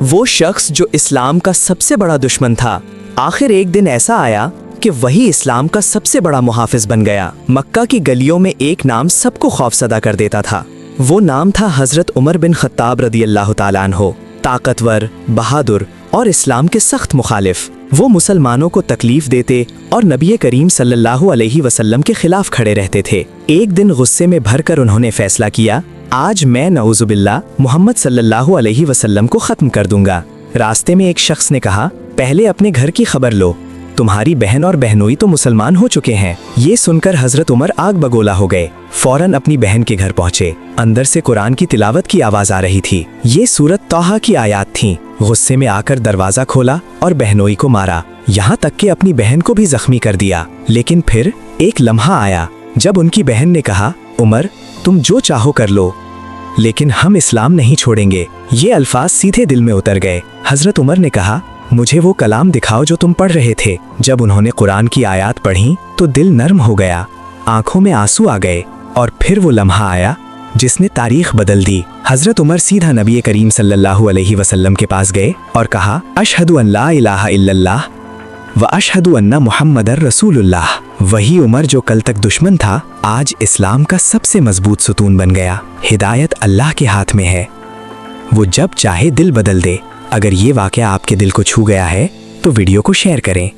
वो शख्स जो इस्लाम का सबसे बड़ा दुश्मन था, आखिर एक दिन ऐसा आया कि वही इस्लाम का सबसे बड़ा मुहाफिज बन गया। मक्का की गलियों में एक नाम सबको खौफसदा कर देता था। वो नाम था हजरत उमर बिन खत्ताब रदी अल्लाह ताला अन्हो। ताकतवर, बहादुर और इस्लाम के सख्त मुखालिफ, वो मुसलमानों को तकलीफ देते और नबी करीम सल्लल्लाहु अलैहि वसल्लम के खिलाफ खड़े रहते थे। एक दिन गुस्से में भरकर उन्होंने फैसला किया, आज मैं नऊजुबिल्लाह मोहम्मद सल्लल्लाहु अलैहि वसल्लम को ख़त्म कर दूंगा। रास्ते में एक शख्स ने कहा, पहले अपने घर की खबर लो, तुम्हारी बहन और बहनोई तो मुसलमान हो चुके हैं। ये सुनकर हजरत उमर आग बगोला हो गए। फौरन अपनी बहन के घर पहुंचे। अंदर से कुरान की तिलावत की आवाज आ रही थी। ये सूरत तौहा की आयात थीं। गुस्से में आकर दरवाजा खोला और बहनोई को मारा, यहाँ तक कि अपनी बहन को भी जख्मी कर दिया। लेकिन फिर एक लम्हा आया जब उनकी बहन ने कहा, उमर तुम जो चाहो कर लो, लेकिन हम इस्लाम नहीं छोड़ेंगे। ये अल्फाज सीधे दिल में उतर गए। हजरत उमर ने कहा, मुझे वो कलाम दिखाओ जो तुम पढ़ रहे थे। जब उन्होंने कुरान की आयत पढ़ी तो दिल नर्म हो गया, आंखों में आंसू आ गए और फिर वो लम्हा आया जिसने तारीख बदल दी। हजरत उमर सीधा नबी करीम सल्लल्लाहु अलैहि वसल्लम के पास गए और कहा, अशहदु अन ला इलाहा इल्लल्लाह व अशहदु अन्ना मुहम्मदर रसूलुल्लाह। वही उमर जो कल तक दुश्मन था, आज इस्लाम का सबसे मजबूत सुतून बन गया। हिदायत अल्लाह के हाथ में है, वो जब चाहे दिल बदल दे। अगर ये वाक़या आपके दिल को छू गया है तो वीडियो को शेयर करें।